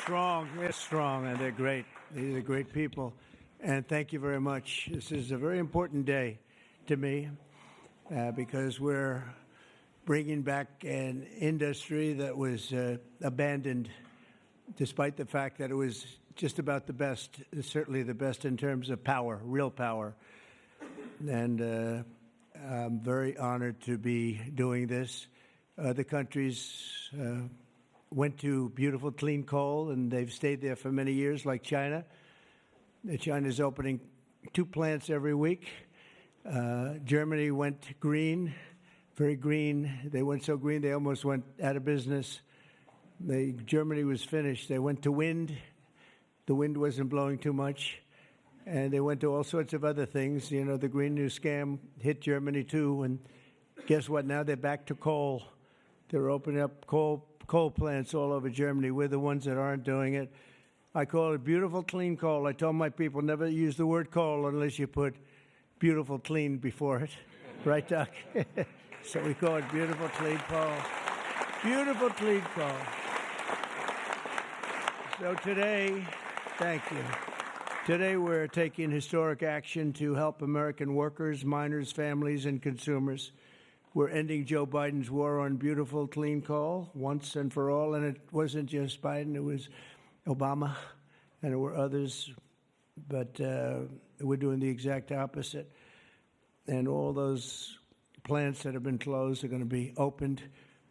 strong. They're strong, and they're great. These are great people. And thank you very much. This is a very important day to me because we're bringing back an industry that was abandoned, despite the fact that it was just about the best, certainly the best in terms of power, real power. And I'm very honored to be doing this. Other countries went to beautiful, clean coal, and they've stayed there for many years, like China. China's opening 2 plants every week. Germany went green, very green. They went so green they almost went out of business. Germany was finished. They went to wind. The wind wasn't blowing too much. And they went to all sorts of other things. You know, the Green New Scam hit Germany too. And guess what? Now they're back to coal. They're opening up coal plants all over Germany. We're the ones that aren't doing it. I call it beautiful, clean coal. I told my people never use the word coal unless you put beautiful, clean before it. Right, Doc? So we call it beautiful, clean coal. Beautiful, clean coal. So today, thank you. Today we're taking historic action to help American workers, miners, families, and consumers. We're ending Joe Biden's war on beautiful, clean coal once and for all. And it wasn't just Biden, it was Obama, and there were others. But we're doing the exact opposite. And all those plants that have been closed are going to be opened.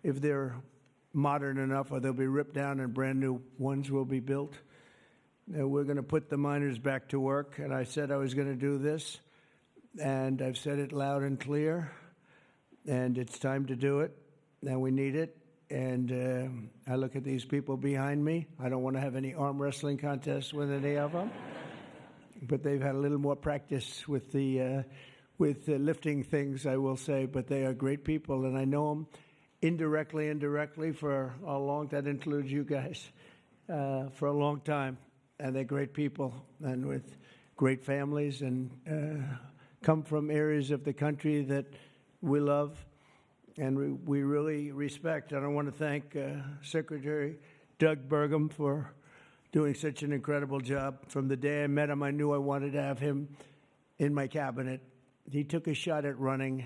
If they're modern enough, or they'll be ripped down and brand new ones will be built. We're going to put the miners back to work. And I said I was going to do this. And I've said it loud and clear. And it's time to do it, and we need it. And I look at these people behind me. I don't want to have any arm wrestling contests with any of them, but they've had a little more practice with the lifting things, I will say. But they are great people, and I know them indirectly for a long. That includes you guys for a long time, and they're great people and with great families and come from areas of the country that we love and we really respect. And I want to thank Secretary Doug Burgum for doing such an incredible job. From the day I met him, I knew I wanted to have him in my cabinet. He took a shot at running,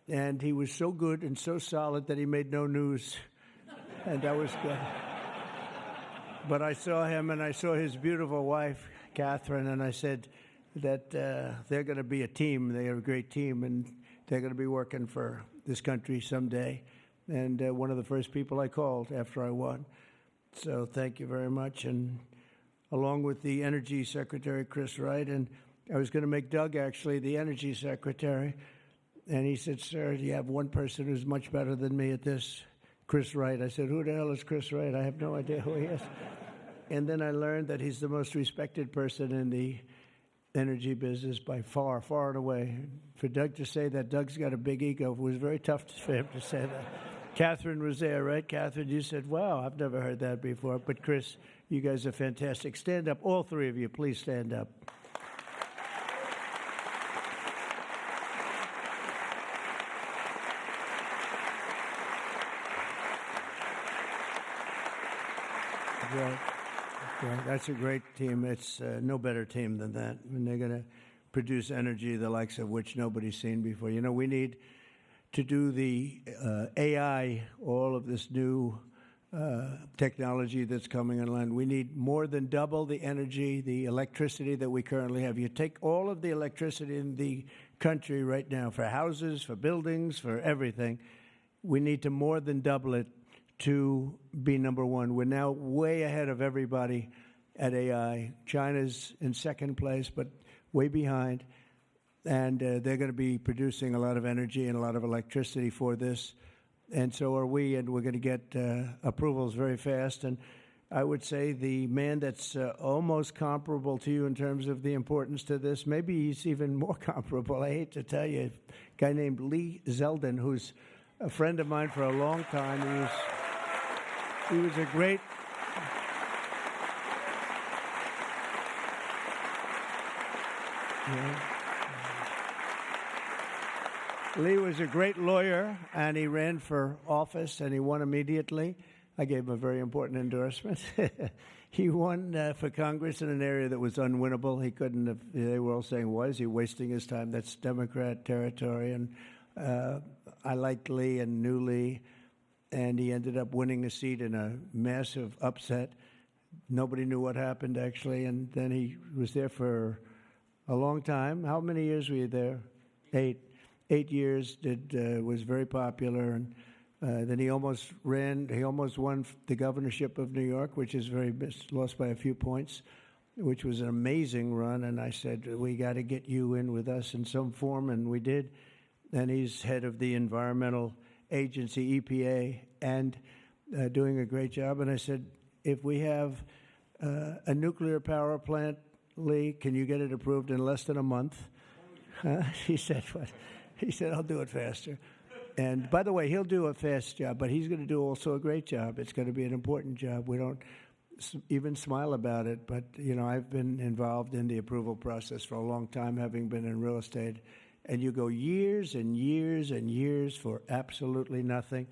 and he was so good and so solid that he made no news, and that was good. But I saw him, and I saw his beautiful wife, Catherine, and I said that they're going to be a team. They are a great team, and they're going to be working for this country someday. And one of the first people I called after I won. So thank you very much. And along with the Energy Secretary, Chris Wright, and I was going to make Doug actually the Energy Secretary. And he said, sir, you have one person who's much better than me at this, Chris Wright. I said, who the hell is Chris Wright? I have no idea who he is. And then I learned that he's the most respected person in the energy business by far, far and away. For Doug to say that Doug's got a big ego, it was very tough for him to say that. Catherine was there, right? Catherine, you said, wow, I've never heard that before. But Chris, you guys are fantastic. Stand up, all three of you, please stand up. Right. That's a great team. It's no better team than that. And they're going to produce energy the likes of which nobody's seen before. You know, we need to do the AI, all of this new technology that's coming online. We need more than double the energy, the electricity that we currently have. You take all of the electricity in the country right now for houses, for buildings, for everything. We need to more than double it to be number one. We're now way ahead of everybody at AI. China's in second place, but way behind. And they're going to be producing a lot of energy and a lot of electricity for this. And so are we, and we're going to get approvals very fast. And I would say the man that's almost comparable to you in terms of the importance to this, maybe he's even more comparable, I hate to tell you, a guy named Lee Zeldin, who's a friend of mine for a long time. He was a great... Lee was a great lawyer, and he ran for office, and he won immediately. I gave him a very important endorsement. He won for Congress in an area that was unwinnable. He couldn't have, they were all saying, why is he wasting his time? That's Democrat territory. And I liked Lee and knew Lee, and he ended up winning a seat in a massive upset. Nobody knew what happened, actually, and then he was there for a long time. How many years were you there? 8. 8 years. Was very popular, and then he almost ran. He almost won the governorship of New York, which is lost by a few points, which was an amazing run. And I said, we got to get you in with us in some form, and we did. And he's head of the environmental agency, EPA, and doing a great job. And I said, if we have a nuclear power plant, Lee, can you get it approved in less than a month? He said, what? He said, I'll do it faster. And by the way, he'll do a fast job, but he's going to do also a great job. It's going to be an important job. We don't even smile about it, but, you know, I've been involved in the approval process for a long time, having been in real estate. And you go years and years and years for absolutely nothing.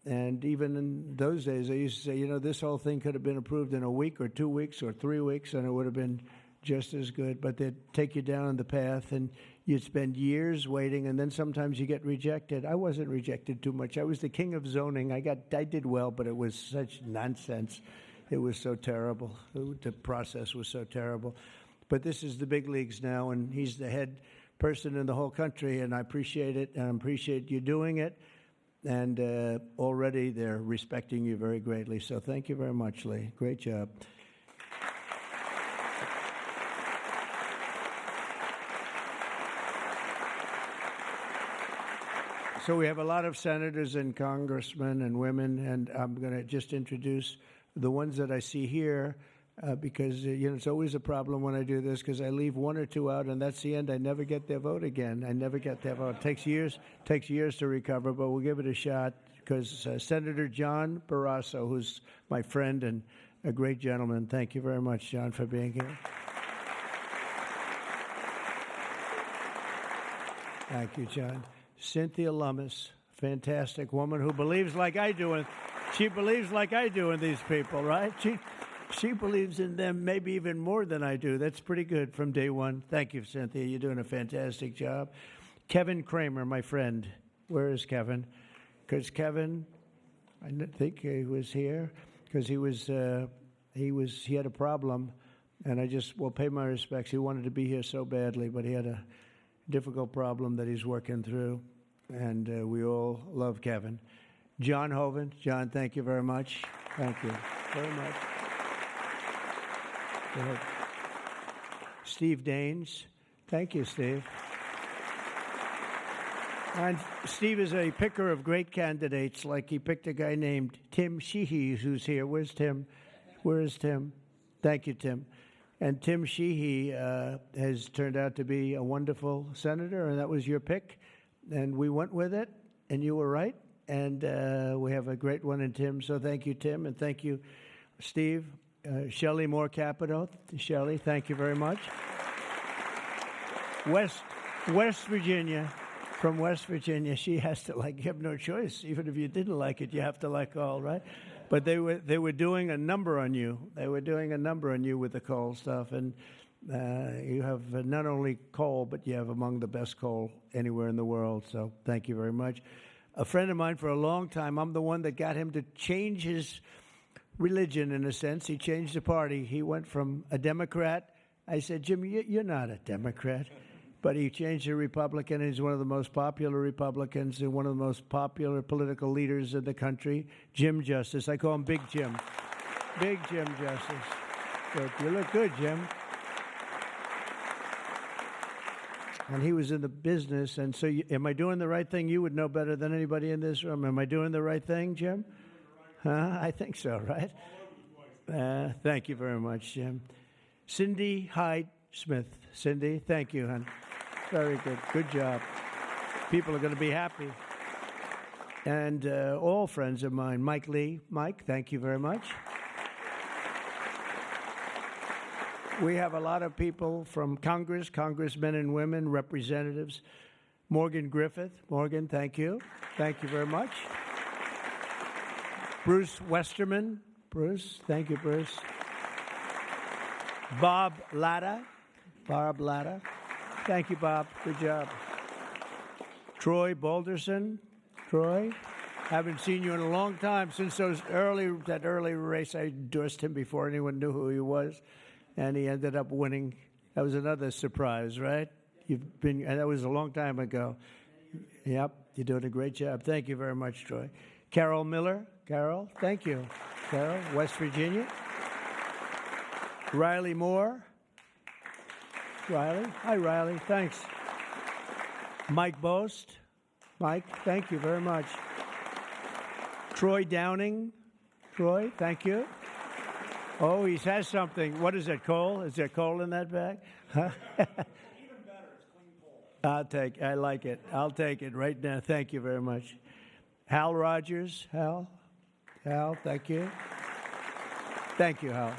And even in those days, I used to say, you know, this whole thing could have been approved in a week or 2 weeks or 3 weeks, and it would have been just as good. But they'd take you down the path, and you'd spend years waiting, and then sometimes you get rejected. I wasn't rejected too much. I was the king of zoning. I did well, but it was such nonsense. It was so terrible. The process was so terrible. But this is the big leagues now, and he's the head person in the whole country, and I appreciate it, and I appreciate you doing it. And already they're respecting you very greatly. So thank you very much, Lee. Great job. So we have a lot of senators and congressmen and women, and I'm going to just introduce the ones that I see here. Because, you know, it's always a problem when I do this because I leave one or two out, and that's the end. I never get their vote again. I never get their vote. It takes years to recover, but we'll give it a shot because Senator John Barrasso, who's my friend and a great gentleman. Thank you very much, John, for being here. Thank you, John. Cynthia Lummis, fantastic woman who believes like I do. She believes like I do in these people, right? She believes in them maybe even more than I do. That's pretty good from day one. Thank you, Cynthia. You're doing a fantastic job. Kevin Kramer, my friend. Where is Kevin? Because Kevin, I think he was here because he had a problem, and I just will pay my respects. He wanted to be here so badly, but he had a difficult problem that he's working through, and we all love Kevin. John Hoven. John, thank you very much. Thank you very much. Steve Daines. Thank you, Steve. And Steve is a picker of great candidates, like he picked a guy named Tim Sheehy, who's here. Where's Tim? Where is Tim? Thank you, Tim. And Tim Sheehy has turned out to be a wonderful senator, and that was your pick. And we went with it, and you were right. And we have a great one in Tim. So thank you, Tim, and thank you, Steve. Shelley Moore Capito. Shelley, thank you very much. West Virginia. From West Virginia, she has to you have no choice. Even if you didn't like it, you have to like all, right? But they were doing a number on you. They were doing a number on you with the coal stuff. And you have not only coal, but you have among the best coal anywhere in the world. So thank you very much. A friend of mine for a long time, I'm the one that got him to change his religion, in a sense. He changed the party. He went from a Democrat. I said, Jim, you're not a Democrat. But he changed to Republican. He's one of the most popular Republicans and one of the most popular political leaders in the country, Jim Justice. I call him Big Jim. Big Jim Justice. Good. You look good, Jim. And he was in the business. And so am I doing the right thing? You would know better than anybody in this room. Am I doing the right thing, Jim? I think so, right? Thank you very much, Jim. Cindy Hyde Smith. Cindy, thank you, hon. Very good. Good job. People are going to be happy. And all friends of mine. Mike Lee. Mike, thank you very much. We have a lot of people from Congress, congressmen and women, representatives. Morgan Griffith. Morgan, thank you. Thank you very much. Bruce Westerman. Bruce, thank you, Bruce. Bob Latta. Bob Latta. Thank you, Bob. Good job. Troy Balderson. Troy, haven't seen you in a long time since that early race. I endorsed him before anyone knew who he was, and he ended up winning. That was another surprise, right? And that was a long time ago. Yep, you're doing a great job. Thank you very much, Troy. Carol Miller. Carol, thank you. Carol, West Virginia. Riley Moore. Riley. Hi, Riley. Thanks. Mike Boast. Mike, thank you very much. Troy Downing. Troy, thank you. Oh, he has something. What is it, coal? Is there coal in that bag? Huh? Even better, it's clean coal. I like it. I'll take it right now. Thank you very much. Hal Rogers. Hal, thank you. Thank you, Hal.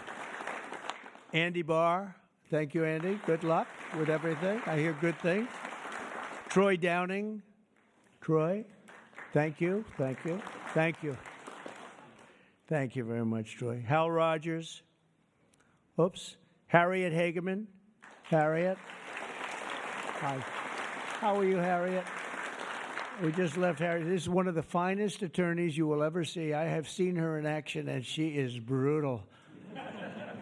Andy Barr. Thank you, Andy. Good luck with everything. I hear good things. Troy Downing. Troy, thank you. Thank you. Thank you. Thank you very much, Troy. Hal Rogers. Oops. Harriet Hageman. Harriet. Hi. How are you, Harriet? We just left Harriet. This is one of the finest attorneys you will ever see. I have seen her in action, and she is brutal.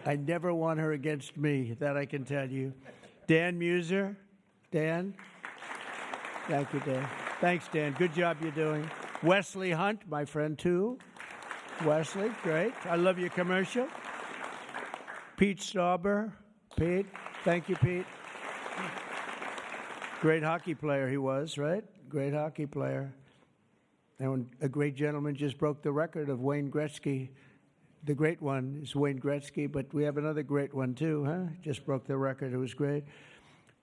I never want her against me, that I can tell you. Dan Muser. Dan. Thank you, Dan. Thanks, Dan. Good job you're doing. Wesley Hunt, my friend, too. Wesley, great. I love your commercial. Pete Stauber. Pete, thank you, Pete. Great hockey player he was, right? Great hockey player. And a great gentleman just broke the record of Wayne Gretzky. The great one is Wayne Gretzky, but we have another great one, too, huh? Just broke the record. It was great.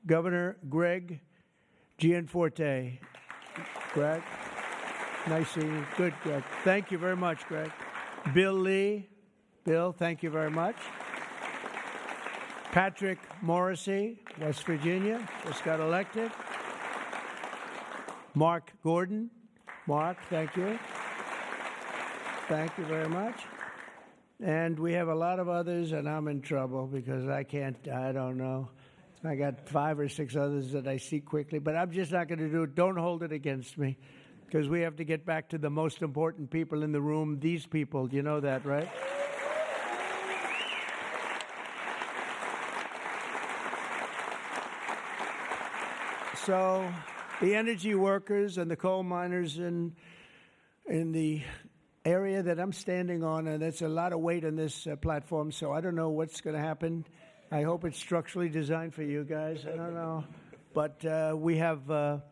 Governor Greg Gianforte. Greg, nice seeing you. Good, Greg. Thank you very much, Greg. Bill Lee. Bill, thank you very much. Patrick Morrissey, West Virginia, just got elected. Mark Gordon. Mark, thank you. Thank you very much. And we have a lot of others, and I'm in trouble because I don't know. I got 5 or 6 others that I see quickly, but I'm just not going to do it. Don't hold it against me, because we have to get back to the most important people in the room, these people. You know that, right? So the energy workers and the coal miners in the area that I'm standing on, and that's a lot of weight on this platform, so I don't know what's going to happen. I hope it's structurally designed for you guys. I don't know. But we have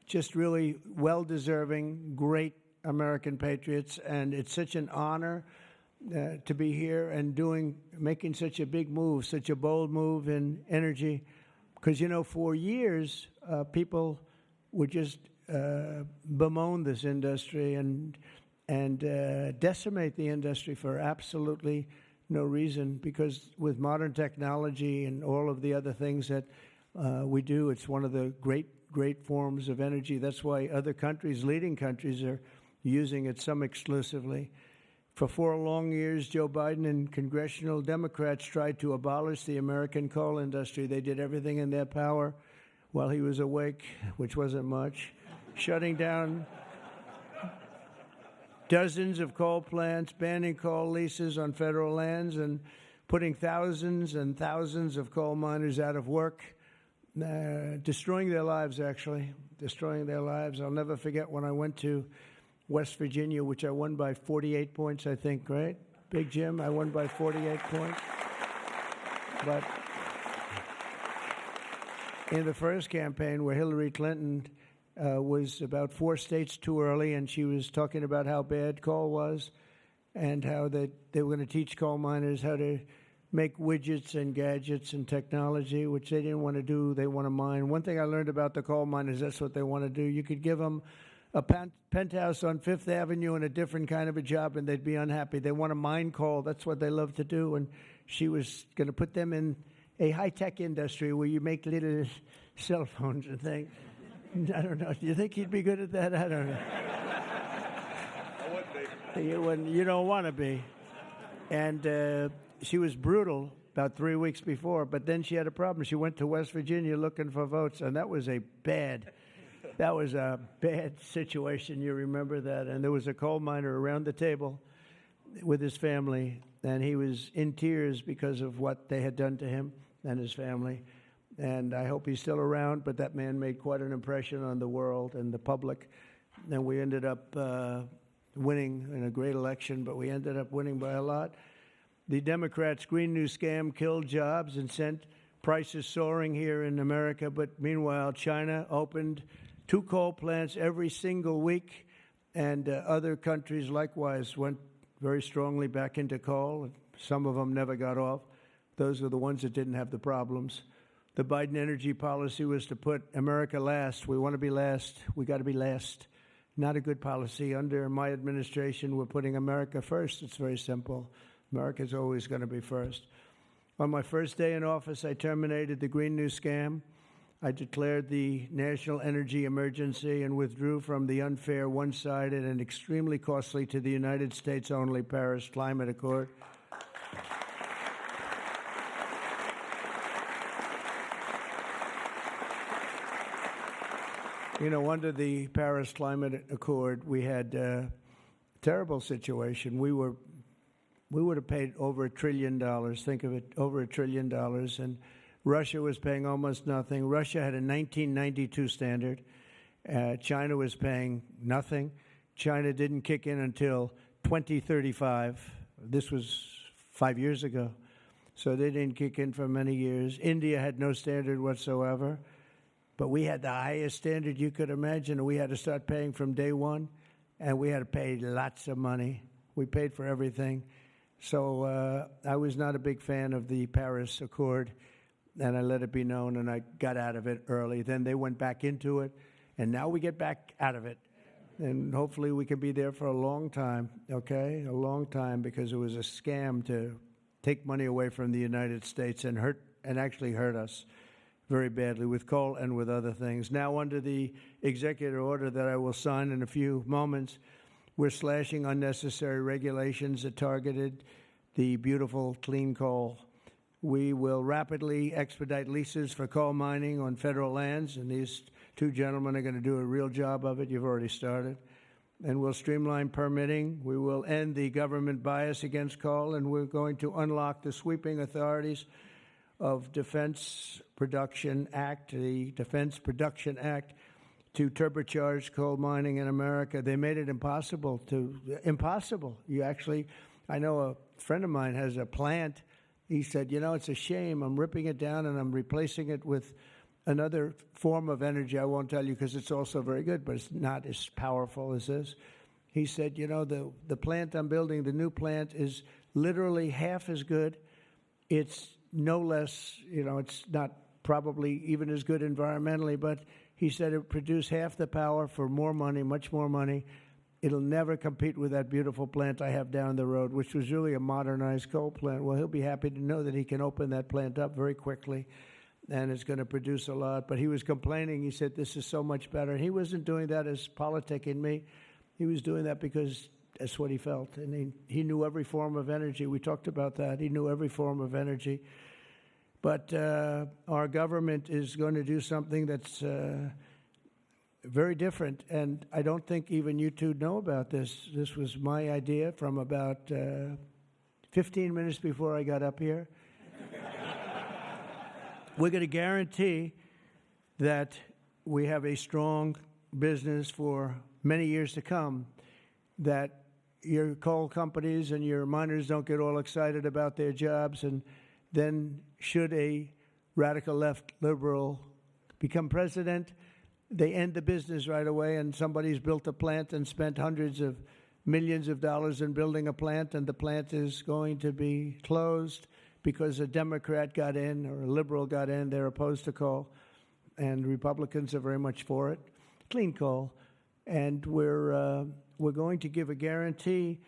just really well-deserving, great American patriots, and it's such an honor to be here and making such a big move, such a bold move in energy. Because, for years, people would just bemoan this industry and decimate the industry for absolutely no reason, because with modern technology and all of the other things that we do, it's one of the great forms of energy. That's why other countries, leading countries, are using it, some exclusively. For 4 long years, Joe Biden and congressional Democrats tried to abolish the American coal industry. They did everything in their power while he was awake, which wasn't much, shutting down dozens of coal plants, banning coal leases on federal lands, and putting thousands and thousands of coal miners out of work, destroying their lives, actually, destroying their lives. I'll never forget when I went to West Virginia, which I won by 48 points, I think, right? Big Jim, I won by 48 points. But in the first campaign, where Hillary Clinton was about 4 states too early, and she was talking about how bad coal was and how they were going to teach coal miners how to make widgets and gadgets and technology, which they didn't want to do. They want to mine. One thing I learned about the coal miners, that's what they want to do. You could give them a penthouse on Fifth Avenue and a different kind of a job, and they'd be unhappy. They want to mine coal. That's what they love to do. And she was going to put them in a high-tech industry where you make little cell phones and things. I don't know. Do you think he'd be good at that? I don't know. I would be. You don't want to be. And she was brutal about 3 weeks before, but then she had a problem. She went to West Virginia looking for votes, and that was a bad situation. You remember that? And there was a coal miner around the table with his family, and he was in tears because of what they had done to him and his family. And I hope he's still around, but that man made quite an impression on the world and the public. And we ended up winning in a great election, but we ended up winning by a lot. The Democrats' Green New Scam killed jobs and sent prices soaring here in America. But meanwhile, China opened 2 coal plants every single week, and other countries likewise went very strongly back into coal. Some of them never got off. Those are the ones that didn't have the problems. The Biden energy policy was to put America last. We want to be last. We got to be last. Not a good policy. Under my administration, we're putting America first. It's very simple. America's always going to be first. On my first day in office, I terminated the Green New Scam. I declared the national energy emergency and withdrew from the unfair, one-sided, and extremely costly to the United States only Paris Climate Accord. You know, under the Paris Climate Accord, we had a terrible situation. We would have paid over $1 trillion. Think of it, over $1 trillion. And Russia was paying almost nothing. Russia had a 1992 standard. China was paying nothing. China didn't kick in until 2035. This was 5 years ago. So they didn't kick in for many years. India had no standard whatsoever. But we had the highest standard you could imagine, and we had to start paying from day one, and we had to pay lots of money. We paid for everything. So I was not a big fan of the Paris Accord, and I let it be known, and I got out of it early. Then they went back into it, and now we get back out of it. And hopefully we can be there for a long time, okay? A long time, because it was a scam to take money away from the United States and actually hurt us very badly with coal and with other things. Now, under the executive order that I will sign in a few moments, we're slashing unnecessary regulations that targeted the beautiful clean coal. We will rapidly expedite leases for coal mining on federal lands, and these 2 gentlemen are going to do a real job of it. You've already started. And we'll streamline permitting. We will end the government bias against coal, and we're going to unlock the sweeping authorities of Defense Production Act, the Defense Production Act, to turbocharge coal mining in America. They made it impossible. I know a friend of mine has a plant. He said, you know, it's a shame. I'm ripping it down and I'm replacing it with another form of energy. I won't tell you because it's also very good, but it's not as powerful as this. He said, you know, the plant I'm building, the new plant, is literally half as good. It's no less, you know, it's not probably even as good environmentally, but he said it produced half the power for more money, much more money. It'll never compete with that beautiful plant I have down the road, which was really a modernized coal plant. Well, he'll be happy to know that he can open that plant up very quickly, and it's going to produce a lot. But he was complaining. He said, this is so much better. And he wasn't doing that as politicking me. He was doing that because that's what he felt. And he knew every form of energy. We talked about that. He knew every form of energy. But our government is going to do something that's very different. And I don't think even you two know about this. This was my idea from about 15 minutes before I got up here. We're going to guarantee that we have a strong business for many years to come, that your coal companies and your miners don't get all excited about their jobs, and then should a radical left liberal become president, they end the business right away, and somebody's built a plant and spent hundreds of millions of dollars in building a plant, and the plant is going to be closed because a Democrat got in or a liberal got in. They're opposed to coal, and Republicans are very much for it, clean coal. And we're going to give a guarantee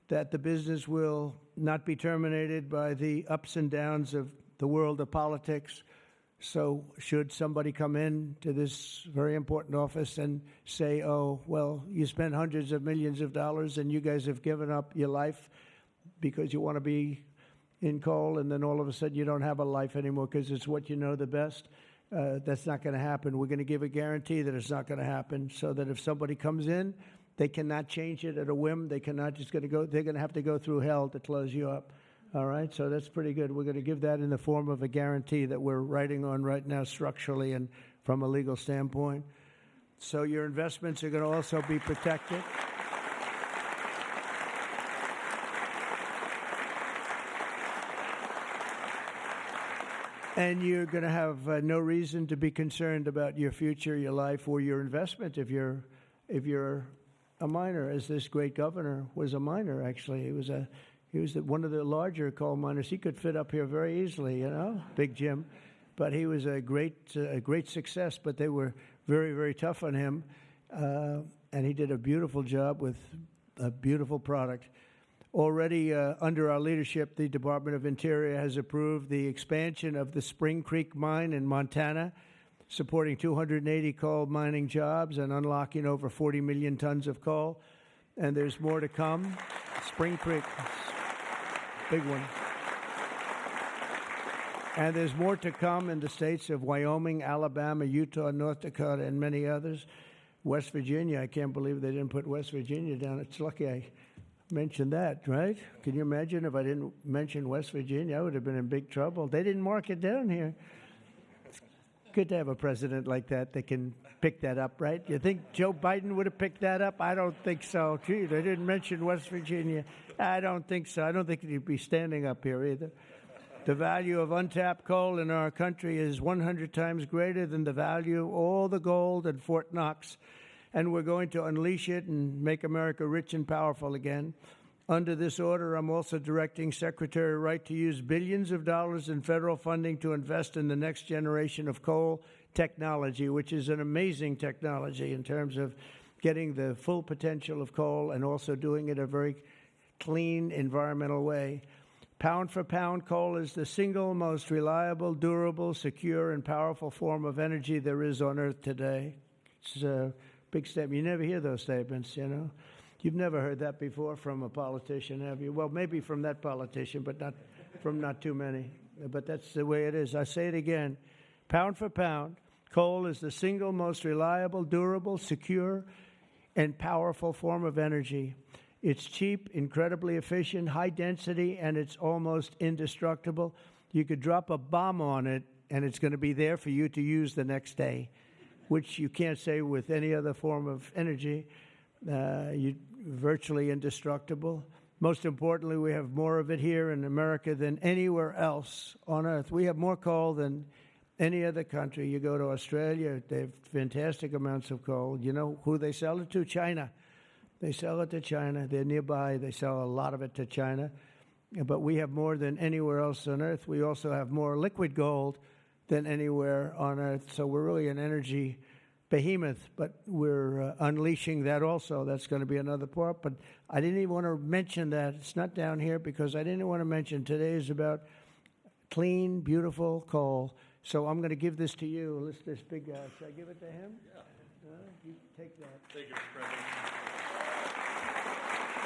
that the business will not be terminated by the ups and downs of the world of politics. So should somebody come in to this very important office and say, oh, well, you spent hundreds of millions of dollars and you guys have given up your life because you want to be in coal, and then all of a sudden you don't have a life anymore because it's what you know the best? That's not going to happen. We're going to give a guarantee that it's not going to happen, so that if somebody comes in, they cannot change it at a whim. They cannot just going to go. They're going to have to go through hell to close you up. All right, so that's pretty good. We're going to give that in the form of a guarantee that we're writing on right now structurally and from a legal standpoint. So your investments are going to also be protected. And you're going to have no reason to be concerned about your future, your life, or your investment if you're a miner, as this great governor was a miner, actually. He was one of the larger coal miners. He could fit up here very easily, you know, Big Jim. But he was a great success, but they were very, very tough on him. And he did a beautiful job with a beautiful product. Already under our leadership, the Department of Interior has approved the expansion of the Spring Creek mine in Montana, supporting 280 coal mining jobs and unlocking over 40 million tons of coal. And there's more to come. Spring Creek, big one. And there's more to come in the states of Wyoming, Alabama, Utah, North Dakota, and many others. West Virginia, I can't believe they didn't put West Virginia down. It's lucky I mentioned that, right? Can you imagine if I didn't mention West Virginia? I would have been in big trouble. They didn't mark it down here. It's good to have a president like that that can pick that up, right? You think Joe Biden would have picked that up? I don't think so. Gee, they didn't mention West Virginia. I don't think so. I don't think he'd be standing up here either. The value of untapped coal in our country is 100 times greater than the value of all the gold at Fort Knox. And we're going to unleash it and make America rich and powerful again. Under this order, I'm also directing Secretary Wright to use billions of dollars in federal funding to invest in the next generation of coal technology, which is an amazing technology in terms of getting the full potential of coal and also doing it a very clean, environmental way. Pound for pound, coal is the single most reliable, durable, secure, and powerful form of energy there is on Earth today. It's a big statement. You never hear those statements, you know. You've never heard that before from a politician, have you? Well, maybe from that politician, but not too many. But that's the way it is. I say it again. Pound for pound, coal is the single most reliable, durable, secure, and powerful form of energy. It's cheap, incredibly efficient, high density, and it's almost indestructible. You could drop a bomb on it, and it's going to be there for you to use the next day, which you can't say with any other form of energy. You're virtually indestructible. Most importantly, we have more of it here in America than anywhere else on Earth. We have more coal than any other country. You go to Australia, they have fantastic amounts of coal. You know who they sell it to? China. They sell it to China. They're nearby. They sell a lot of it to China. But we have more than anywhere else on Earth. We also have more liquid gold than anywhere on Earth. So we're really an energy behemoth, but we're unleashing that also. That's going to be another part. But I didn't even want to mention that. It's not down here because I didn't want to mention today is about clean, beautiful coal. So I'm going to give this to you. This big guy. Should I give it to him? Yeah. You take that. Thank you, Mr. President.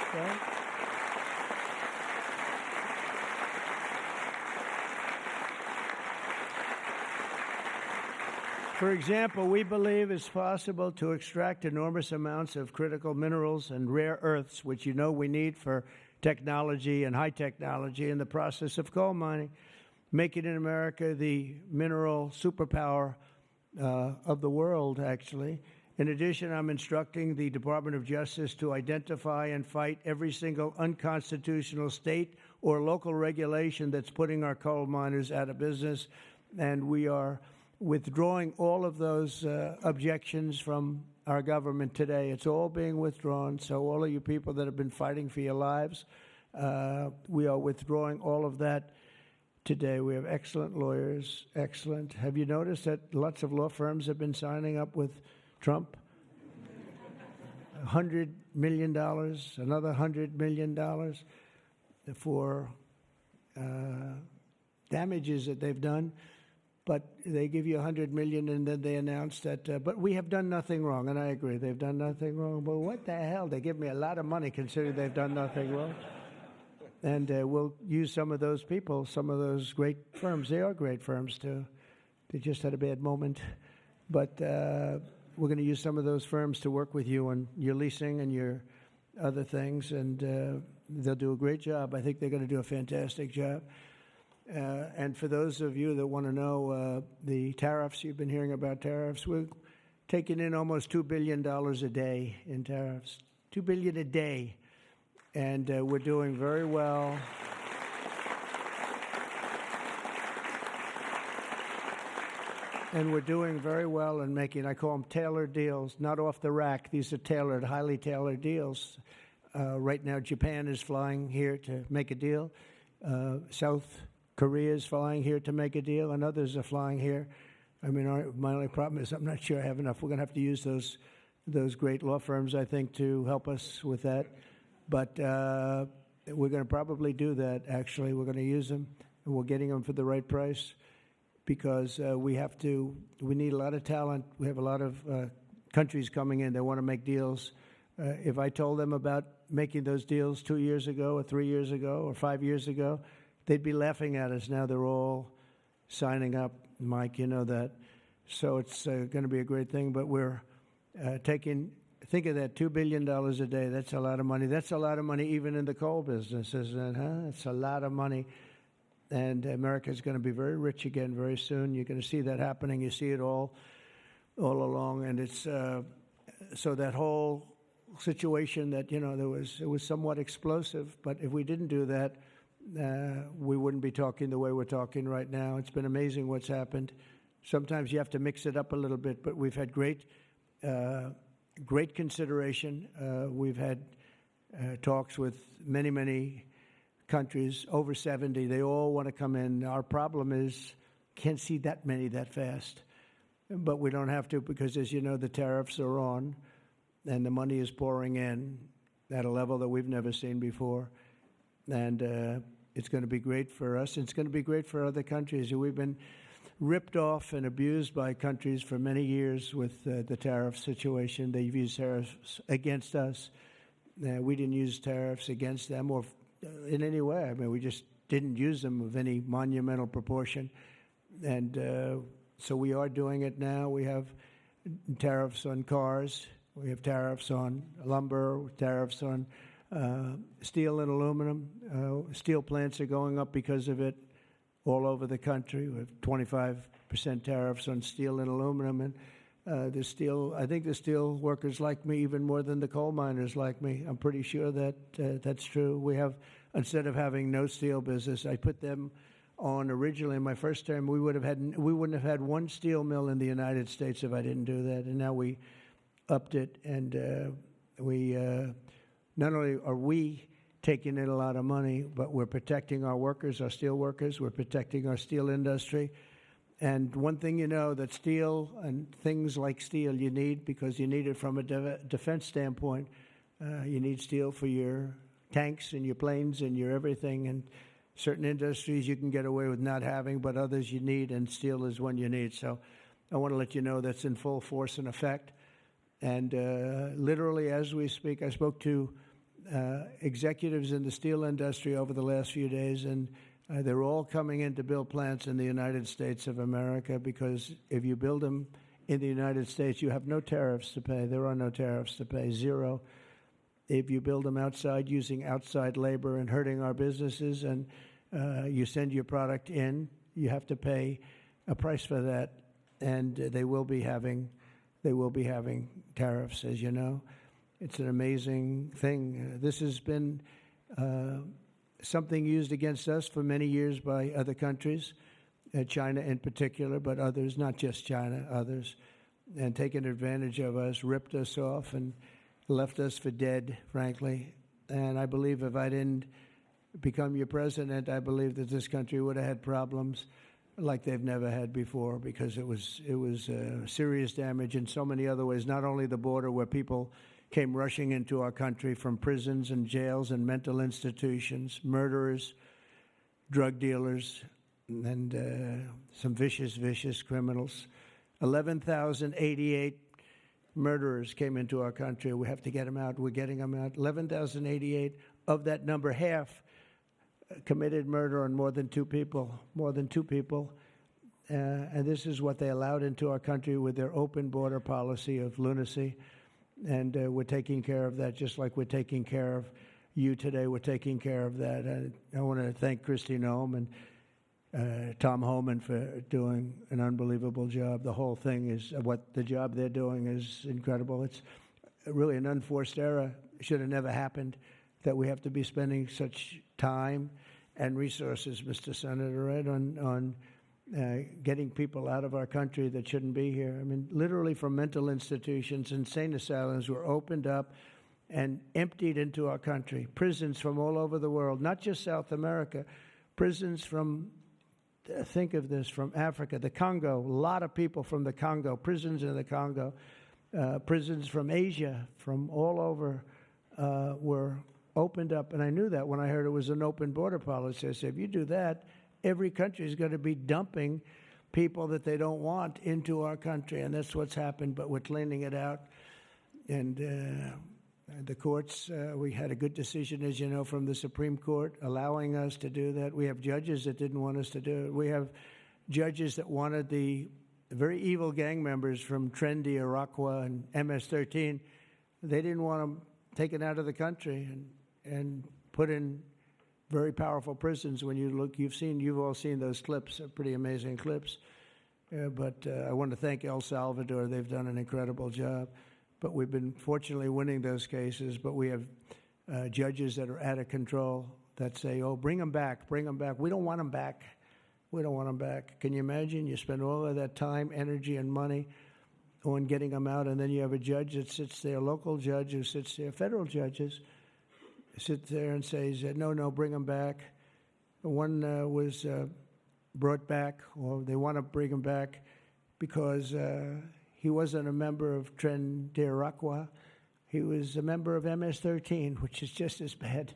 Okay. For example, we believe it's possible to extract enormous amounts of critical minerals and rare earths, which you know we need for technology and high technology in the process of coal mining, making in America the mineral superpower of the world, actually. In addition, I'm instructing the Department of Justice to identify and fight every single unconstitutional state or local regulation that's putting our coal miners out of business, and we are withdrawing all of those objections from our government today. It's all being withdrawn. So all of you people that have been fighting for your lives, we are withdrawing all of that today. We have excellent lawyers, excellent. Have you noticed that lots of law firms have been signing up with Trump? $100 million, another $100 million for damages that they've done. but they give you $100 million, and then they announce that. But we have done nothing wrong, and I agree, they've done nothing wrong. But what the hell? They give me a lot of money considering they've done nothing wrong. And we'll use some of those people, some of those great firms. They are great firms, too. They just had a bad moment. But we're going to use some of those firms to work with you on your leasing and your other things, and they'll do a great job. I think they're going to do a fantastic job. And for those of you that want to know the tariffs, you've been hearing about tariffs, we're taking in almost $2 billion a day in tariffs. $2 billion a day. And we're doing very well. And we're doing very well in making, I call them tailored deals, not off the rack. These are tailored, highly tailored deals. Right now, Japan is flying here to make a deal. South Korea is flying here to make a deal, and others are flying here. I mean, my only problem is I'm not sure I have enough. We're going to have to use those great law firms, I think, to help us with that. But we're going to probably do that, actually. We're going to use them, and we're getting them for the right price because we need a lot of talent. We have a lot of countries coming in. They want to make deals. If I told them about making those deals 2 years ago or 3 years ago or 5 years ago, they'd be laughing at us. Now they're all signing up. Mike, you know that. So it's going to be a great thing, but we're think of that, $2 billion a day. That's a lot of money. That's a lot of money even in the coal business, isn't it? Huh? It's a lot of money. And America's going to be very rich again very soon. You're going to see that happening. You see it all along. And it's so that whole situation that, it was somewhat explosive. But if we didn't do that, we wouldn't be talking the way we're talking right now. It's been amazing what's happened. Sometimes you have to mix it up a little bit, but we've had great consideration. We've had talks with many, many countries, over 70. They all want to come in. Our problem is can't see that many that fast. But we don't have to because, as you know, the tariffs are on and the money is pouring in at a level that we've never seen before. And it's going to be great for us. It's going to be great for other countries. We've been ripped off and abused by countries for many years with the tariff situation. They've used tariffs against us. We didn't use tariffs against them or in any way. I mean, we just didn't use them of any monumental proportion. And so we are doing it now. We have tariffs on cars. We have tariffs on lumber, tariffs on steel and aluminum. Steel plants are going up because of it all over the country. We have 25% tariffs on steel and aluminum. And I think the steel workers like me even more than the coal miners like me. I'm pretty sure that that's true. We have, instead of having no steel business, I put them on originally in my first term. We wouldn't have had one steel mill in the United States if I didn't do that. And now we upped it, and we not only are we taking in a lot of money, but we're protecting our workers, our steel workers. We're protecting our steel industry. And one thing that steel and things like steel you need, because you need it from a defense standpoint. You need steel for your tanks and your planes and your everything. And certain industries you can get away with not having, but others you need, and steel is one you need. So I want to let you know that's in full force and effect. And literally as we speak, I spoke to executives in the steel industry over the last few days, and they're all coming in to build plants in the United States of America, because if you build them in the United States, you have no tariffs to pay. There are no tariffs to pay, zero. If you build them outside using outside labor and hurting our businesses, and you send your product in, you have to pay a price for that, and they will be having tariffs, as you know. It's an amazing thing. This has been something used against us for many years by other countries, China in particular, but others, not just China, others, and taken advantage of us, ripped us off, and left us for dead, frankly. And I believe if I didn't become your president, I believe that this country would have had problems like they've never had before, because it was serious damage in so many other ways, not only the border where people came rushing into our country from prisons and jails and mental institutions, murderers, drug dealers, and some vicious criminals. 11,088 murderers came into our country. We have to get them out. We're getting them out. 11,088. Of that number, half committed murder on more than two people. And this is what they allowed into our country with their open border policy of lunacy. And we're taking care of that just like we're taking care of you today. We're taking care of that. I want to thank Kristi Noem and Tom Homan for doing an unbelievable job. The whole thing is, what the job they're doing is incredible. It's really an unforced error. It should have never happened that we have to be spending such time and resources, Mr. Senator, right, on getting people out of our country that shouldn't be here. I mean, literally from mental institutions, insane asylums were opened up and emptied into our country. Prisons from all over the world, not just South America, prisons from, think of this, from Africa, the Congo, a lot of people from the Congo, prisons in the Congo, prisons from Asia, from all over were opened up. And I knew that when I heard it was an open border policy. I said, if you do that, every country is going to be dumping people that they don't want into our country. And that's what's happened, but we're cleaning it out. And the courts, we had a good decision, as you know, from the Supreme Court, allowing us to do that. We have judges that didn't want us to do it. We have judges that wanted the very evil gang members from Trendy, Iroquois, and MS-13. They didn't want them taken out of the country and put in very powerful prisons. When you look, you've all seen those clips, pretty amazing clips. But I want to thank El Salvador. They've done an incredible job. But we've been fortunately winning those cases. But we have judges that are out of control that say, oh, bring them back, bring them back. We don't want them back. We don't want them back. Can you imagine? You spend all of that time, energy, and money on getting them out, and then you have a judge that sits there, a local judge who sits there, federal judges, sit there and says, no, bring them back. One was brought back, or they want to bring him back because he wasn't a member of Tren de Aragua. He was a member of MS-13, which is just as bad.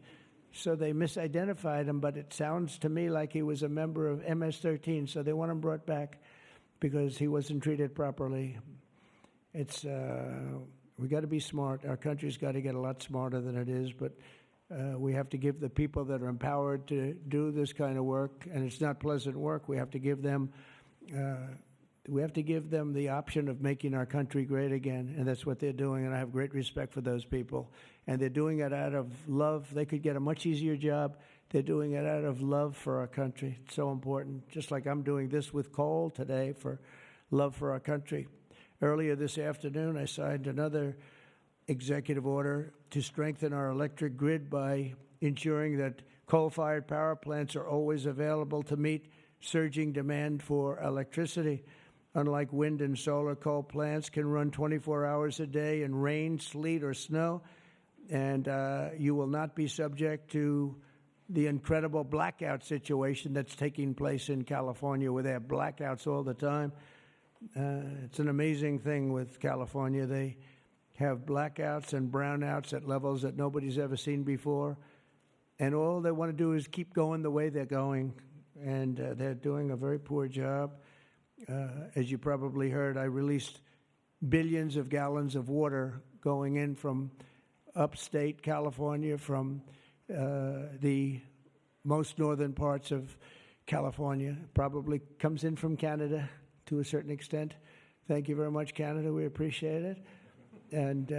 So they misidentified him, but it sounds to me like he was a member of MS-13, so they want him brought back because he wasn't treated properly. It's we got to be smart. Our country's got to get a lot smarter than it is, but we have to give the people that are empowered to do this kind of work, and it's not pleasant work. We have to give them the option of making our country great again, and that's what they're doing. And I have great respect for those people, and they're doing it out of love. They could get a much easier job. They're doing it out of love for our country. It's so important. Just like I'm doing this with coal today for love for our country. Earlier this afternoon, I signed another executive order to strengthen our electric grid by ensuring that coal-fired power plants are always available to meet surging demand for electricity. Unlike wind and solar, coal plants can run 24 hours a day in rain, sleet, or snow, and you will not be subject to the incredible blackout situation that's taking place in California, where they have blackouts all the time. It's an amazing thing with California. They have blackouts and brownouts at levels that nobody's ever seen before. And all they want to do is keep going the way they're going. And they're doing a very poor job. As you probably heard, I released billions of gallons of water going in from upstate California, from the most northern parts of California. Probably comes in from Canada to a certain extent. Thank you very much, Canada. We appreciate it. And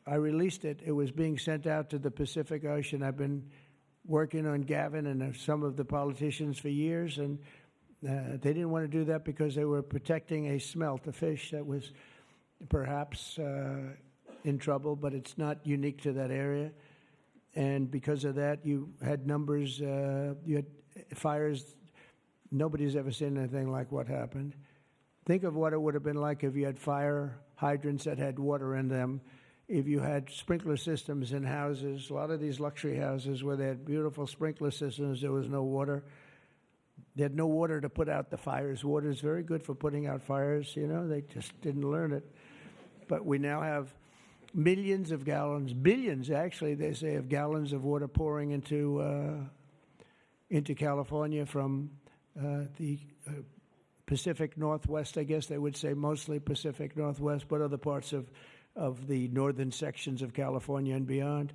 I released it. It was being sent out to the Pacific Ocean. I've been working on Gavin and some of the politicians for years, and they didn't want to do that because they were protecting a smelt, a fish that was perhaps in trouble, but it's not unique to that area. And because of that, you had numbers, you had fires. Nobody's ever seen anything like what happened. Think of what it would have been like if you had fire hydrants that had water in them, if you had sprinkler systems in houses. A lot of these luxury houses where they had beautiful sprinkler systems, there was no water. They had no water to put out the fires. Water is very good for putting out fires. You know, they just didn't learn it. But we now have millions of gallons, billions actually, they say, of gallons of water pouring into California from the Pacific Northwest, I guess they would say, mostly Pacific Northwest, but other parts of the northern sections of California and beyond.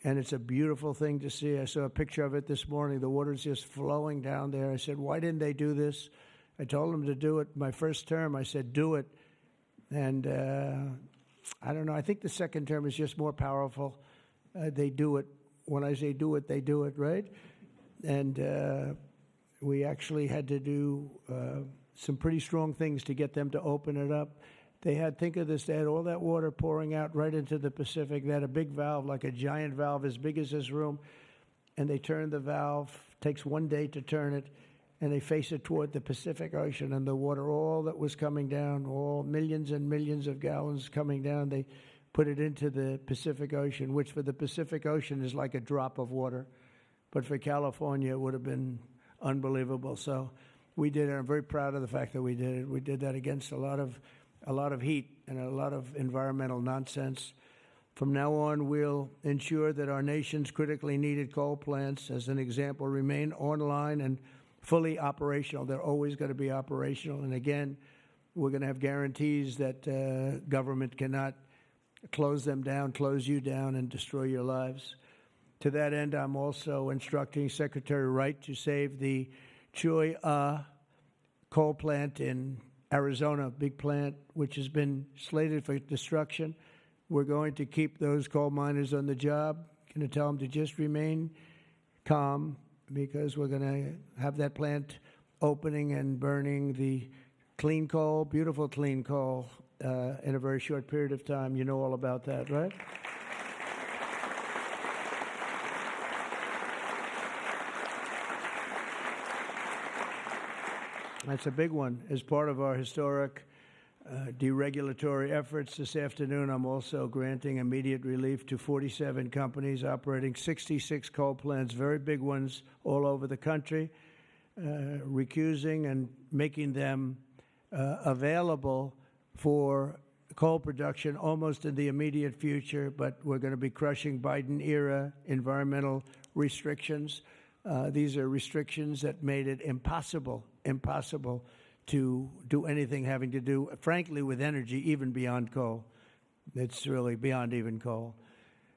And it's a beautiful thing to see. I saw a picture of it this morning. The water's just flowing down there. I said, why didn't they do this? I told them to do it my first term. I said, do it. And I don't know. I think the second term is just more powerful. They do it. When I say do it, they do it, right? And we actually had to do some pretty strong things to get them to open it up. They had, think of this, they had all that water pouring out right into the Pacific. They had a big valve, like a giant valve as big as this room, and they turned the valve. Takes 1 day to turn it, and they face it toward the Pacific Ocean, and the water, all that was coming down, all millions and millions of gallons coming down, they put it into the Pacific Ocean, which for the Pacific Ocean is like a drop of water. But for California, it would have been unbelievable. So we did it. I'm very proud of the fact that we did it. We did that against a lot of heat and a lot of environmental nonsense. From now on, we'll ensure that our nation's critically needed coal plants, as an example, remain online and fully operational. They're always going to be operational. And again, we're going to have guarantees that government cannot close them down, close you down, and destroy your lives. To that end, I'm also instructing Secretary Wright to save the Choy coal plant in Arizona, big plant, which has been slated for destruction. We're going to keep those coal miners on the job. Going to tell them to just remain calm, because we're going to have that plant opening and burning the clean coal, beautiful clean coal, in a very short period of time. You know all about that, right? That's a big one. As part of our historic deregulatory efforts this afternoon, I'm also granting immediate relief to 47 companies operating 66 coal plants, very big ones all over the country, recusing and making them available for coal production almost in the immediate future. But we're going to be crushing Biden-era environmental restrictions. These are restrictions that made it impossible to do anything having to do, frankly, with energy, even beyond coal. It's really beyond even coal.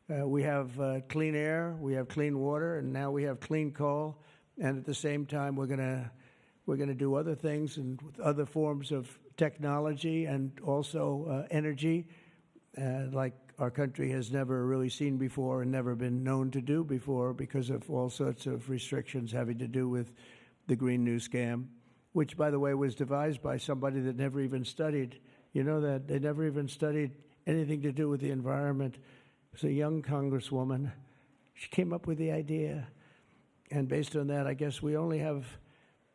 We have clean air, we have clean water, and now we have clean coal. And at the same time, we're going to do other things and with other forms of technology and also energy, like our country has never really seen before and never been known to do before, because of all sorts of restrictions having to do with the Green New Scam, which, by the way, was devised by somebody that never even studied. You know that? They never even studied anything to do with the environment. It was a young congresswoman. She came up with the idea. And based on that, I guess we only have,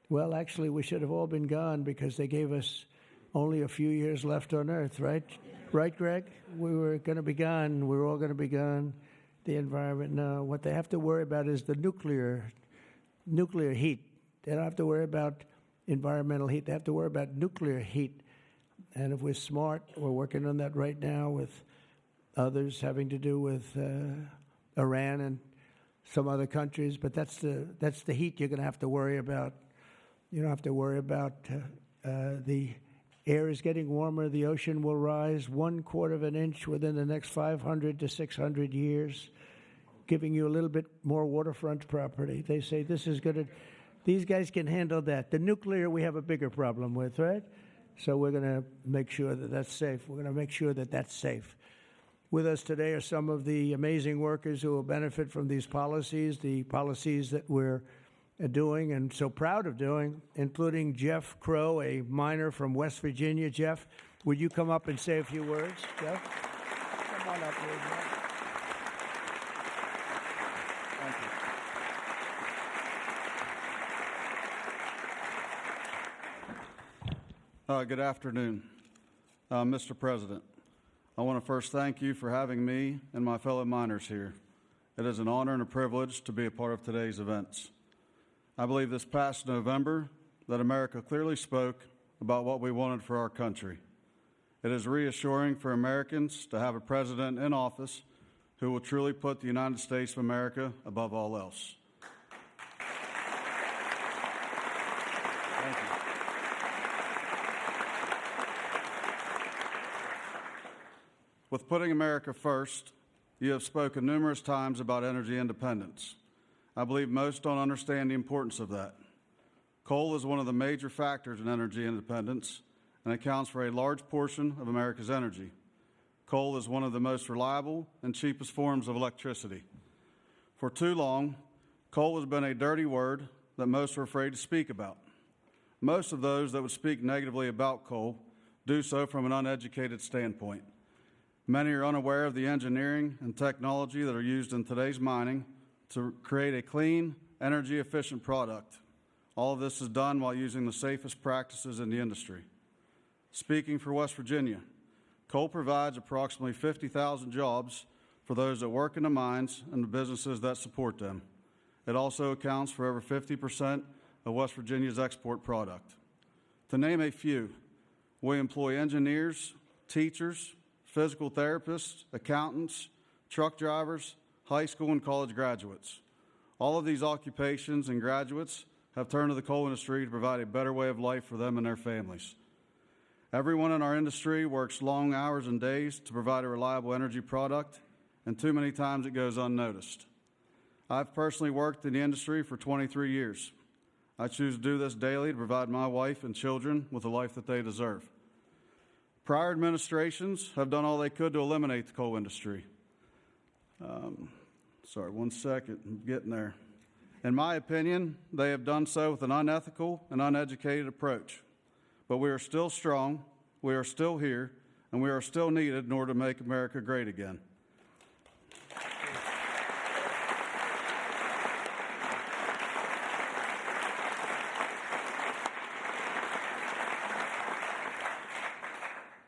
well, actually, we should have all been gone, because they gave us only a few years left on Earth, right? Right, Greg? We were going to be gone. We were all going to be gone. The environment, no. What they have to worry about is the nuclear heat. They don't have to worry about environmental heat. They have to worry about nuclear heat. And if we're smart, we're working on that right now with others having to do with Iran and some other countries. But that's the heat you're going to have to worry about. You don't have to worry about the air is getting warmer. The ocean will rise 1/4 of an inch within the next 500 to 600 years, giving you a little bit more waterfront property. They say this is going to... These guys can handle that. The nuclear, we have a bigger problem with, right? So we're going to make sure that that's safe. We're going to make sure that that's safe. With us today are some of the amazing workers who will benefit from these policies, the policies that we're doing and so proud of doing, including Jeff Crow, a miner from West Virginia. Jeff, would you come up and say a few words? Jeff? Come on up here, Jeff. Thank you. Good afternoon, Mr. President. I want to first thank you for having me and my fellow miners here. It is an honor and a privilege to be a part of today's events. I believe this past November that America clearly spoke about what we wanted for our country. It is reassuring for Americans to have a president in office who will truly put the United States of America above all else. Thank you. With putting America first, you have spoken numerous times about energy independence. I believe most don't understand the importance of that. Coal is one of the major factors in energy independence and accounts for a large portion of America's energy. Coal is one of the most reliable and cheapest forms of electricity. For too long, coal has been a dirty word that most are afraid to speak about. Most of those that would speak negatively about coal do so from an uneducated standpoint. Many are unaware of the engineering and technology that are used in today's mining to create a clean, energy-efficient product. All of this is done while using the safest practices in the industry. Speaking for West Virginia, coal provides approximately 50,000 jobs for those that work in the mines and the businesses that support them. It also accounts for over 50% of West Virginia's export product. To name a few, we employ engineers, teachers, physical therapists, accountants, truck drivers, high school and college graduates. All of these occupations and graduates have turned to the coal industry to provide a better way of life for them and their families. Everyone in our industry works long hours and days to provide a reliable energy product, and too many times it goes unnoticed. I've personally worked in the industry for 23 years. I choose to do this daily to provide my wife and children with the life that they deserve. Prior administrations have done all they could to eliminate the coal industry. Sorry, one second, I'm getting there. In my opinion, they have done so with an unethical and uneducated approach. But we are still strong, we are still here, and we are still needed in order to make America great again.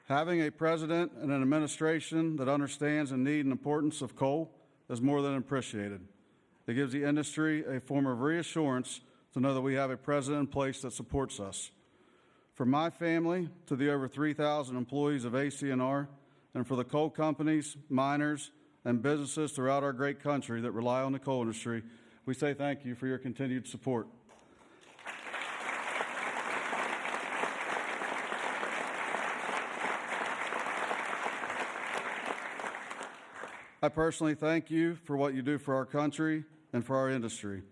Having a president and an administration that understands the need and importance of coal is more than appreciated. It gives the industry a form of reassurance to know that we have a president in place that supports us. From my family to the over 3,000 employees of ACNR, and for the coal companies, miners, and businesses throughout our great country that rely on the coal industry, we say thank you for your continued support. I personally thank you for what you do for our country and for our industry.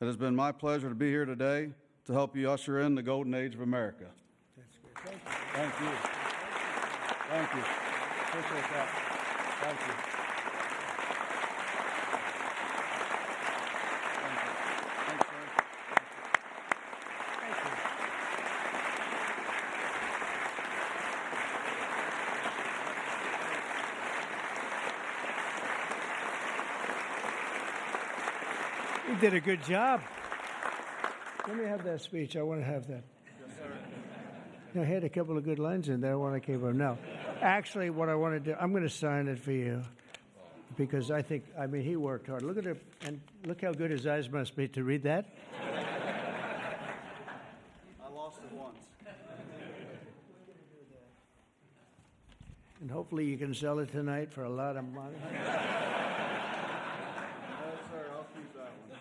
It has been my pleasure to be here today to help you usher in the golden age of America. That's great. Thank you. Thank you. Appreciate that. Thank you. Thank you. Thanks, sir. Thank you. You did a good job. Let me have that speech. I want to have that. Yes, sir. I had a couple of good lines in there when I came up. No, actually, what I want to do, I'm going to sign it for you because I mean, he worked hard. Look at it, and look how good his eyes must be to read that. I lost it once. And hopefully you can sell it tonight for a lot of money. No, sir. I'll keep that one.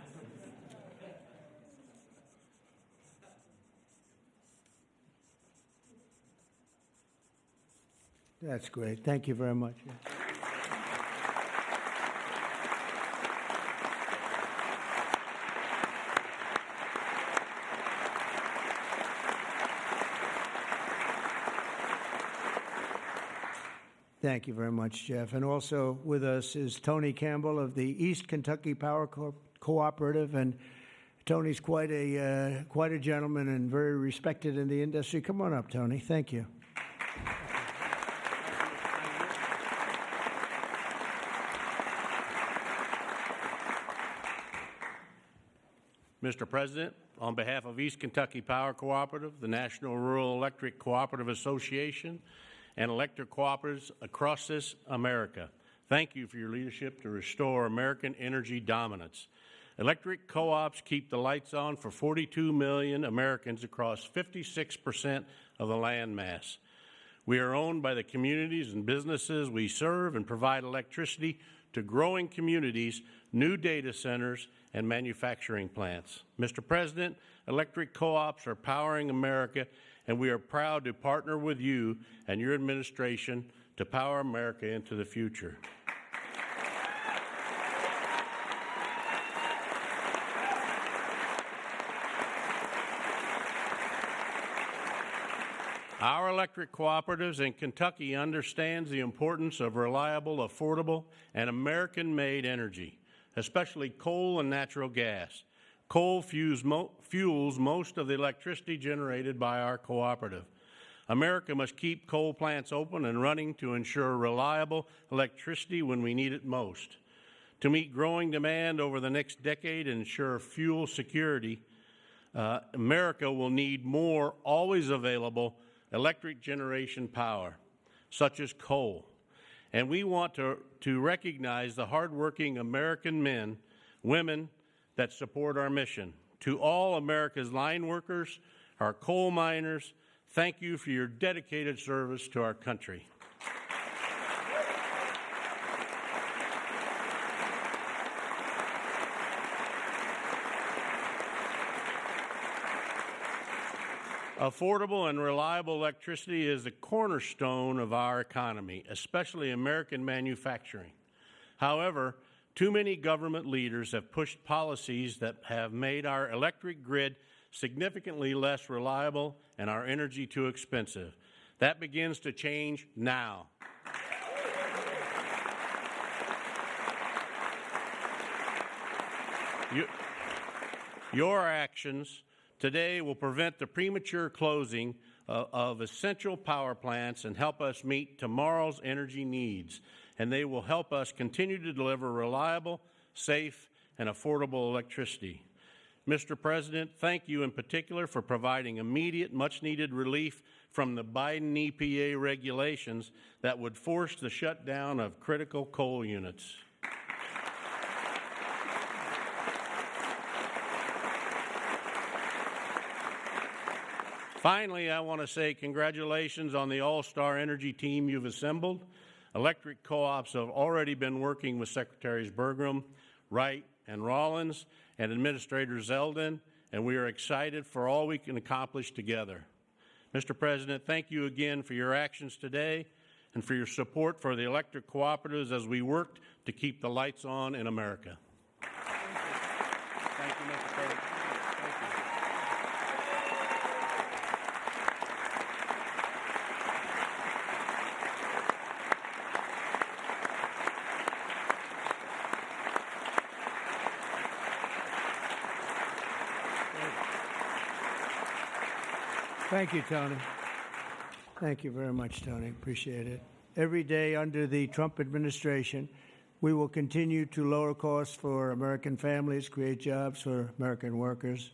That's great. Thank you very much. Thank you very much, Jeff. And also with us is Tony Campbell of the East Kentucky Power Cooperative, and Tony's quite a gentleman and very respected in the industry. Come on up, Tony. Thank you. Mr. President, on behalf of East Kentucky Power Cooperative, the National Rural Electric Cooperative Association, and electric cooperatives across this America, thank you for your leadership to restore American energy dominance. Electric co-ops keep the lights on for 42 million Americans across 56% of the land mass. We are owned by the communities and businesses we serve and provide electricity to growing communities new data centers, and manufacturing plants. Mr. President, electric co-ops are powering America, and we are proud to partner with you and your administration to power America into the future. Our electric cooperatives in Kentucky understands the importance of reliable, affordable, and American-made energy, especially coal and natural gas. Coal fuels most of the electricity generated by our cooperative. America must keep coal plants open and running to ensure reliable electricity when we need it most. To meet growing demand over the next decade and ensure fuel security, America will need more always available electric generation power, such as coal. And we want to recognize the hardworking American men, women that support our mission. To all America's line workers, our coal miners, thank you for your dedicated service to our country. Affordable and reliable electricity is the cornerstone of our economy, especially American manufacturing. However, too many government leaders have pushed policies that have made our electric grid significantly less reliable and our energy too expensive. That begins to change now. Your actions today will prevent the premature closing of essential power plants and help us meet tomorrow's energy needs. And they will help us continue to deliver reliable, safe, and affordable electricity. Mr. President, thank you in particular for providing immediate, much-needed relief from the Biden EPA regulations that would force the shutdown of critical coal units. Finally, I want to say congratulations on the all-star energy team you've assembled. Electric co-ops have already been working with Secretaries Bergrum, Wright, and Rollins, and Administrator Zeldin, and we are excited for all we can accomplish together. Mr. President, thank you again for your actions today and for your support for the electric cooperatives as we work to keep the lights on in America. Thank you, Mr. President. Thank you, Tony. Thank you very much, Tony. Appreciate it. Every day under the Trump administration, we will continue to lower costs for American families, create jobs for American workers,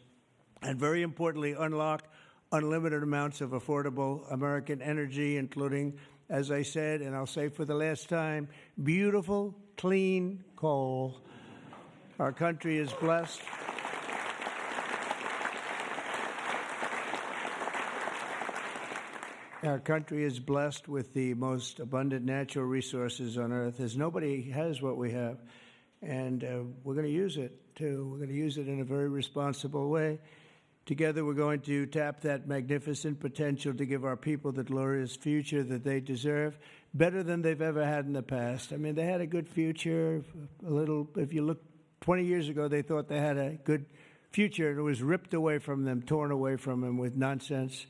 and very importantly, unlock unlimited amounts of affordable American energy, including, as I said, and I'll say for the last time, beautiful, clean coal. Our country is blessed. Our country is blessed with the most abundant natural resources on earth, as nobody has what we have. And we're going to use it, too. We're going to use it in a very responsible way. Together, we're going to tap that magnificent potential to give our people the glorious future that they deserve, better than they've ever had in the past. I mean, they had a good future. If you look 20 years ago, they thought they had a good future, and it was ripped away from them, torn away from them with nonsense.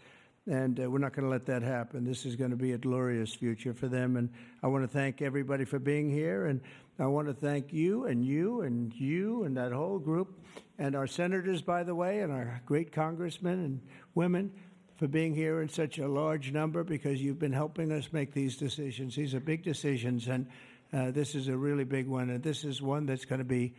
And we're not going to let that happen. This is going to be a glorious future for them. And I want to thank everybody for being here. And I want to thank you and you and you and that whole group and our senators, by the way, and our great congressmen and women for being here in such a large number, because you've been helping us make these decisions. These are big decisions, and this is a really big one. And this is one that's going to be,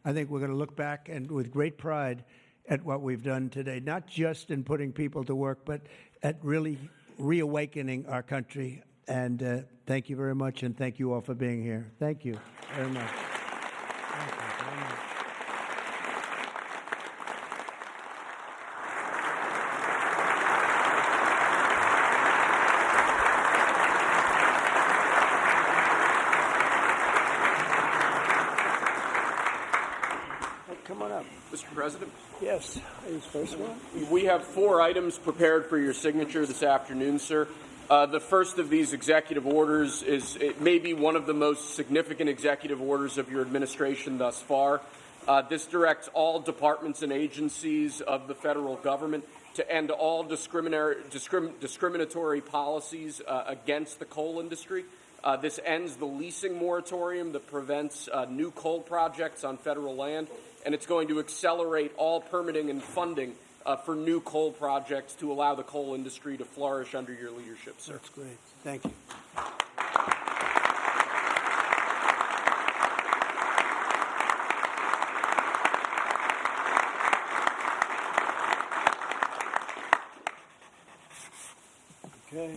I think we're going to look back and with great pride at what we've done today, not just in putting people to work, but at really reawakening our country. And thank you very much, and thank you all for being here. Thank you very much. Thank you very much. President. Yes, is first one. We have 4 items prepared for your signature this afternoon, sir. The first of these executive orders it may be one of the most significant executive orders of your administration thus far. This directs all departments and agencies of the federal government to end all discriminatory policies against the coal industry. This ends the leasing moratorium that prevents new coal projects on federal land, and it's going to accelerate all permitting and funding for new coal projects to allow the coal industry to flourish under your leadership, sir. That's great. Thank you. Okay.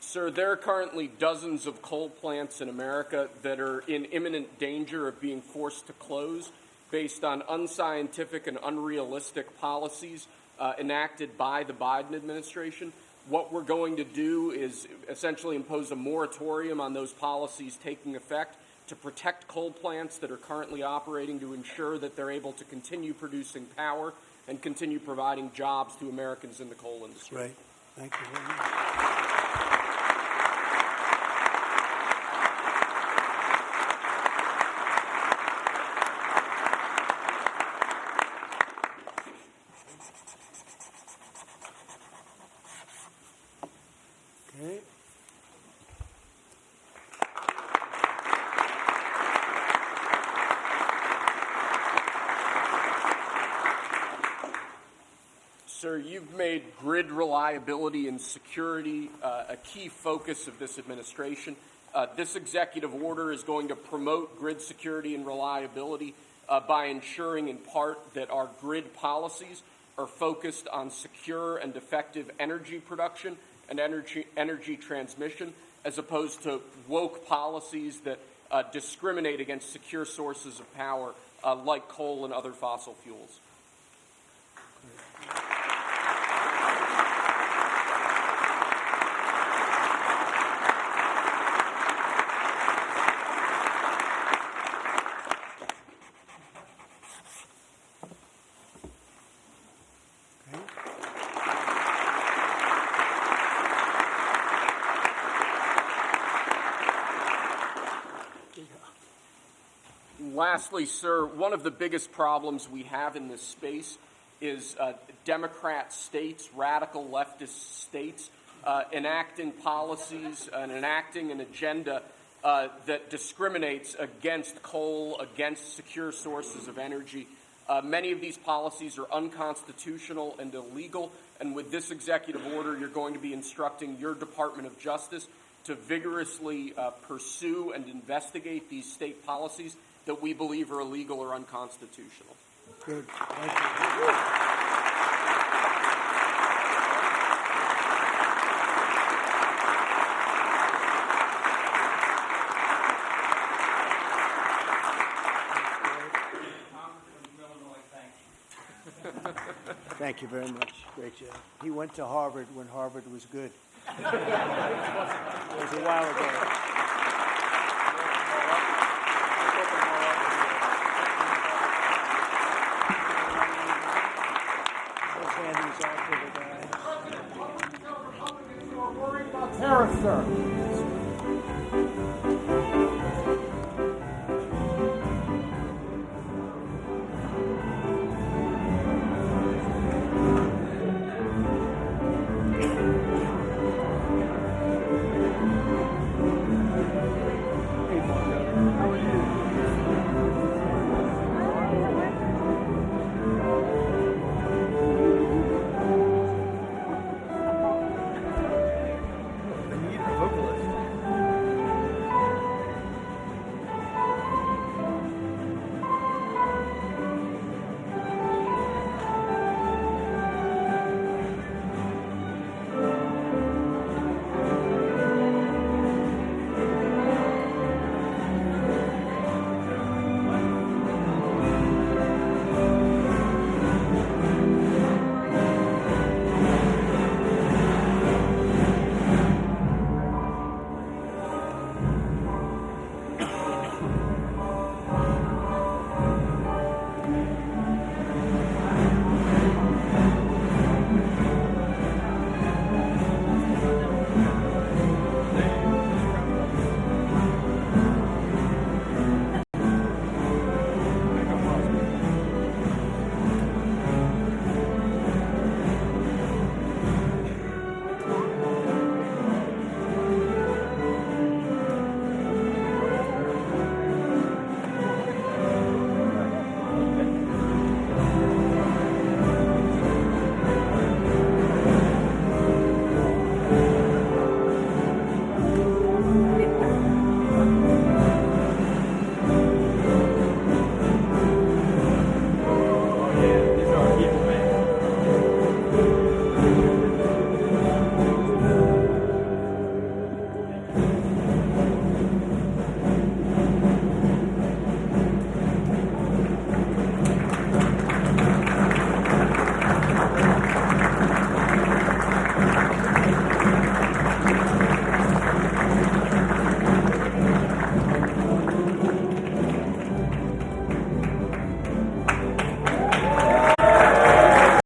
Sir, there are currently dozens of coal plants in America that are in imminent danger of being forced to close based on unscientific and unrealistic policies enacted by the Biden administration. What we're going to do is essentially impose a moratorium on those policies taking effect to protect coal plants that are currently operating, to ensure that they're able to continue producing power and continue providing jobs to Americans in the coal industry. Great. Thank you very much. Okay. Sir, you've made grid reliability and security a key focus of this administration. This executive order is going to promote grid security and reliability by ensuring, in part, that our grid policies are focused on secure and effective energy production and energy transmission, as opposed to woke policies that discriminate against secure sources of power like coal and other fossil fuels. Lastly, sir, one of the biggest problems we have in this space is Democrat states, radical leftist states, enacting policies and enacting an agenda that discriminates against coal, against secure sources of energy. Many of these policies are unconstitutional and illegal, and with this executive order, you're going to be instructing your Department of Justice to vigorously pursue and investigate these state policies that we believe are illegal or unconstitutional. Good. Thank you. Thank you very much. Great job. He went to Harvard when Harvard was good. It was a while ago.